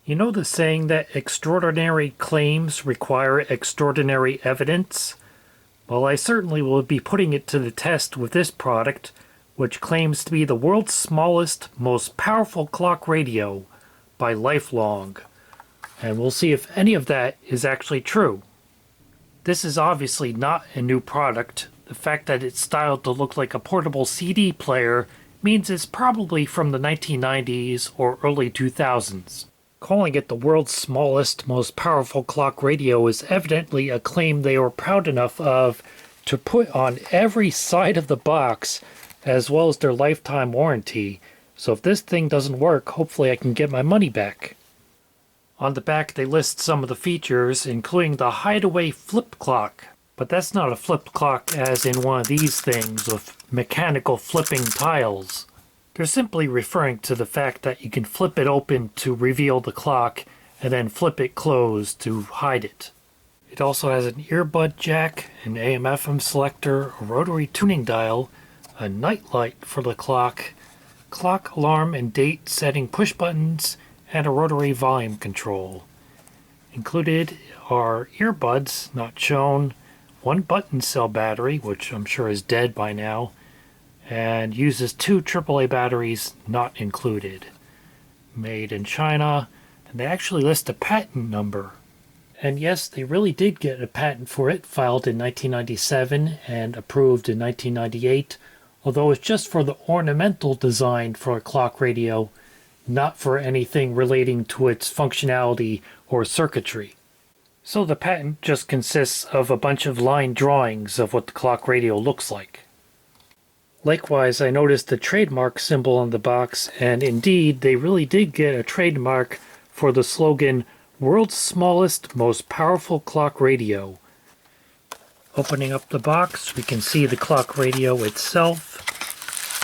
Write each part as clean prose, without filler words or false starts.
You know the saying that extraordinary claims require extraordinary evidence? Well, I certainly will be putting it to the test with this product, which claims to be the world's smallest, most powerful clock radio by Lifelong. And we'll see if any of that is actually true. This is obviously not a new product. The fact that it's styled to look like a portable CD player means it's probably from the 1990s or early 2000s. Calling it the world's smallest, most powerful clock radio is evidently a claim they were proud enough of to put on every side of the box, as well as their lifetime warranty. So if this thing doesn't work, hopefully I can get my money back. On the back they list some of the features, including the Hideaway Flip Clock. But that's not a flip clock as in one of these things with mechanical flipping tiles. They're simply referring to the fact that you can flip it open to reveal the clock and then flip it closed to hide it. It also has an earbud jack, an AM/FM selector, a rotary tuning dial, a night light for the clock, clock alarm and date setting push buttons, and a rotary volume control. Included are earbuds, not shown, one button cell battery, which I'm sure is dead by now, and uses 2 AAA batteries not included. Made in China, and they actually list a patent number. And yes, they really did get a patent for it, filed in 1997 and approved in 1998, although it's just for the ornamental design for a clock radio, not for anything relating to its functionality or circuitry. So the patent just consists of a bunch of line drawings of what the clock radio looks like. Likewise, I noticed the trademark symbol on the box, and indeed, they really did get a trademark for the slogan, "World's Smallest, Most Powerful Clock Radio." Opening up the box, we can see the clock radio itself,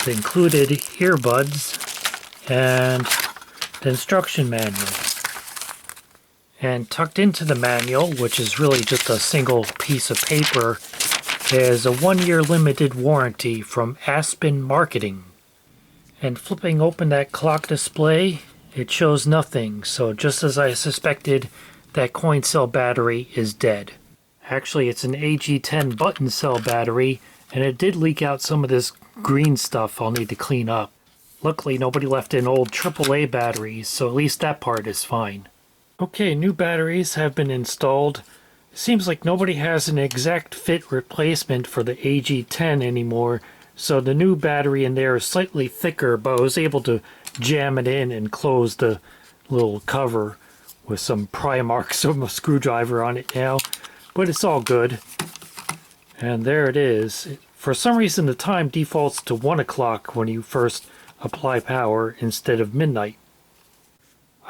the included earbuds, and the instruction manual. And tucked into the manual, which is really just a single piece of paper, is a 1-year limited warranty from Aspen Marketing. And flipping open that clock display, it shows nothing, so just as I suspected, that coin cell battery is dead. Actually, it's an AG10 button cell battery, and it did leak out some of this green stuff I'll need to clean up. Luckily, nobody left in old AAA batteries, so at least that part is fine. Okay, new batteries have been installed. It seems like nobody has an exact fit replacement for the AG10 anymore, so the new battery in there is slightly thicker, but I was able to jam it in and close the little cover with some pry marks of a screwdriver on it now, but it's all good. And there it is. For some reason the time defaults to 1 o'clock when you first apply power instead of midnight.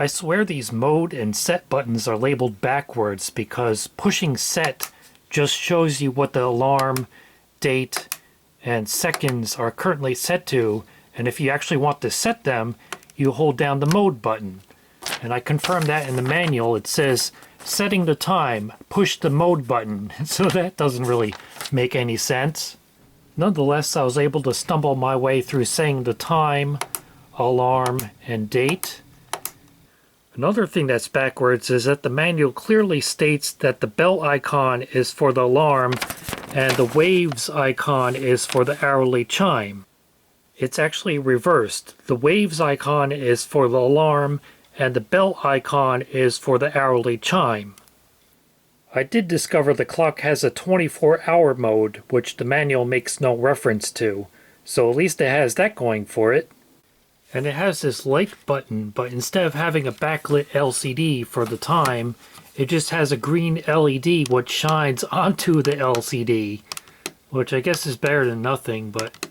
I swear these mode and set buttons are labeled backwards because pushing set just shows you what the alarm, date, and seconds are currently set to, and if you actually want to set them, you hold down the mode button. And I confirmed that in the manual. It says setting the time, push the mode button, so that doesn't really make any sense. Nonetheless, I was able to stumble my way through saying the time, alarm, and date. Another thing that's backwards is that the manual clearly states that the bell icon is for the alarm and the waves icon is for the hourly chime. It's actually reversed. The waves icon is for the alarm and the bell icon is for the hourly chime. I did discover the clock has a 24-hour mode, which the manual makes no reference to, so at least it has that going for it. And it has this light button, but instead of having a backlit LCD for the time, it just has a green LED which shines onto the LCD, which I guess is better than nothing, but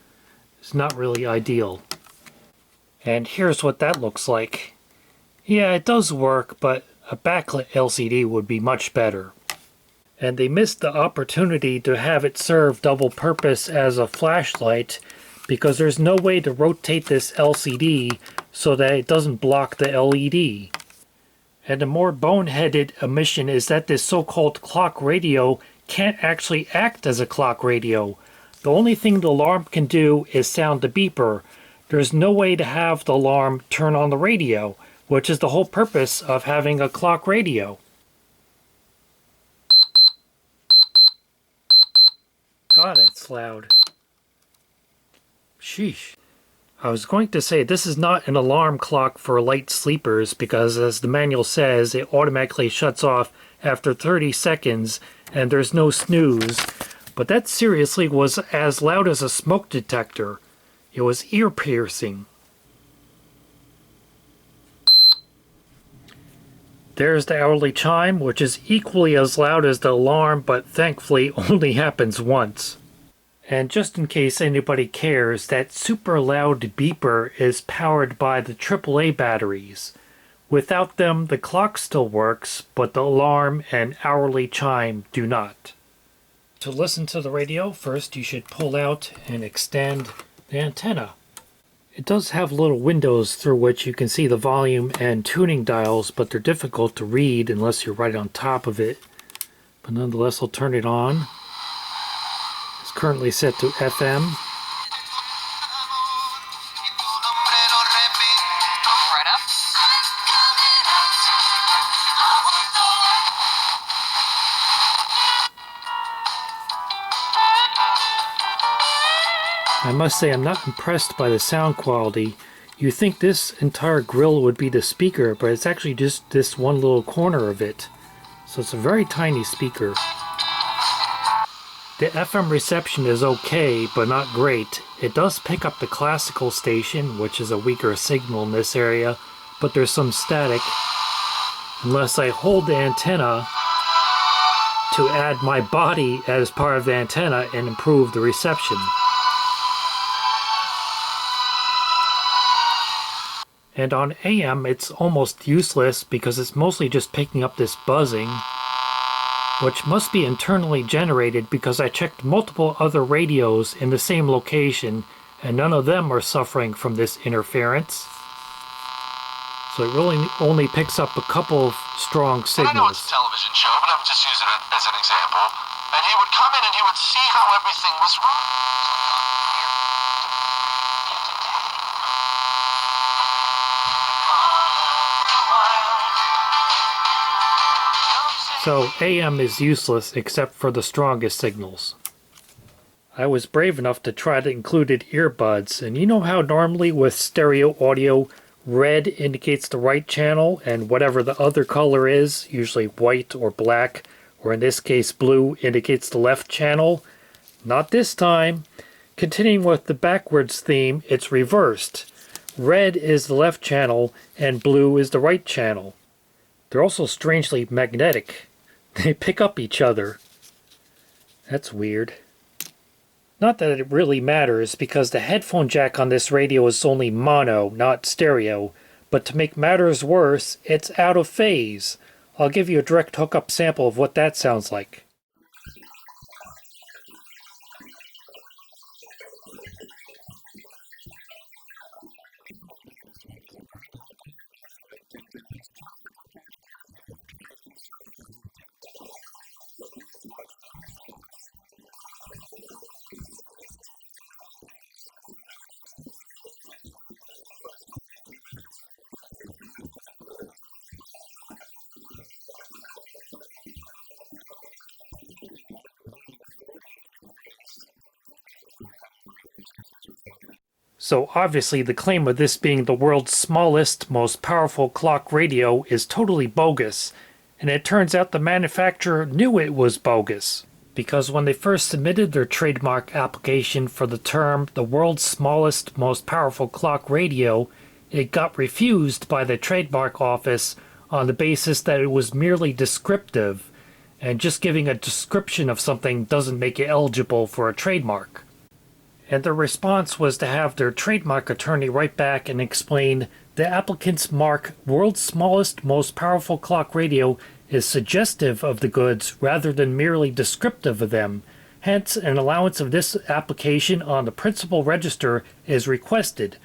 it's not really ideal. And here's what that looks like. Yeah, it does work, but a backlit LCD would be much better. And they missed the opportunity to have it serve double purpose as a flashlight, because there's no way to rotate this LCD so that it doesn't block the LED. And a more boneheaded omission is that this so-called clock radio can't actually act as a clock radio. The only thing the alarm can do is sound the beeper. There's no way to have the alarm turn on the radio, which is the whole purpose of having a clock radio. God, it's loud. Sheesh. I was going to say this is not an alarm clock for light sleepers because, as the manual says, it automatically shuts off after 30 seconds and there's no snooze, but that seriously was as loud as a smoke detector. It was ear-piercing. There's the hourly chime, which is equally as loud as the alarm, but thankfully only happens once. And just in case anybody cares, that super loud beeper is powered by the AAA batteries. Without them, the clock still works, but the alarm and hourly chime do not. To listen to the radio, first you should pull out and extend the antenna. It does have little windows through which you can see the volume and tuning dials, but they're difficult to read unless you're right on top of it. But nonetheless, I'll turn it on. It's currently set to FM. I must say I'm not impressed by the sound quality. You think this entire grill would be the speaker, but it's actually just this one little corner of it. So it's a very tiny speaker. The FM reception is okay, but not great. It does pick up the classical station, which is a weaker signal in this area, but there's some static. Unless I hold the antenna to add my body as part of the antenna and improve the reception. And on AM, it's almost useless because it's mostly just picking up this buzzing, which must be internally generated because I checked multiple other radios in the same location and none of them are suffering from this interference. So it really only picks up a couple of strong signals. And I know it's a television show, but I'm just using it as an example. And he would come in and he would see how everything was wrong. So AM is useless except for the strongest signals. I was brave enough to try the included earbuds, and you know how normally with stereo audio, red indicates the right channel and whatever the other color is, usually white or black, or in this case blue, indicates the left channel? Not this time. Continuing with the backwards theme, it's reversed. Red is the left channel and blue is the right channel. They're also strangely magnetic. They pick up each other. That's weird. Not that it really matters because the headphone jack on this radio is only mono, not stereo, but to make matters worse, it's out of phase. I'll give you a direct hookup sample of what that sounds like. So obviously the claim of this being the world's smallest, most powerful clock radio is totally bogus, and it turns out the manufacturer knew it was bogus. Because when they first submitted their trademark application for the term the world's smallest, most powerful clock radio, it got refused by the trademark office on the basis that it was merely descriptive, and just giving a description of something doesn't make it eligible for a trademark. And their response was to have their trademark attorney write back and explain the applicant's mark world's smallest, most powerful clock radio is suggestive of the goods rather than merely descriptive of them. Hence, an allowance of this application on the principal register is requested.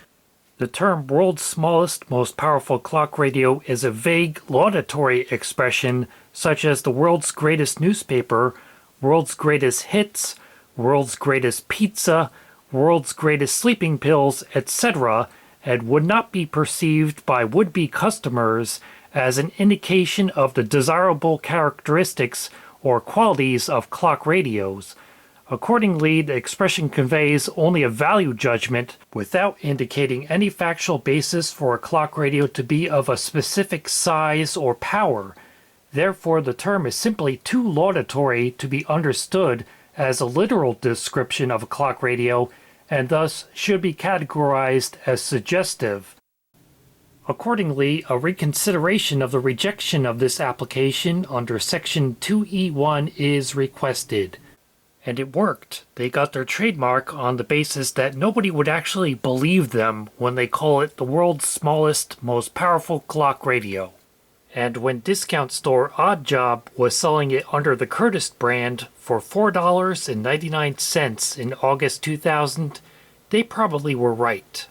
The term world's smallest, most powerful clock radio is a vague laudatory expression such as the world's greatest newspaper, world's greatest hits, world's greatest pizza, world's greatest sleeping pills, etc., and would not be perceived by would-be customers as an indication of the desirable characteristics or qualities of clock radios. Accordingly, the expression conveys only a value judgment without indicating any factual basis for a clock radio to be of a specific size or power. Therefore, the term is simply too laudatory to be understood as a literal description of a clock radio, and thus should be categorized as suggestive. Accordingly, a reconsideration of the rejection of this application under Section 2E1 is requested. And it worked. They got their trademark on the basis that nobody would actually believe them when they call it the world's smallest, most powerful clock radio. And when discount store Oddjob was selling it under the Curtis brand for $4.99 in August 2000, they probably were right.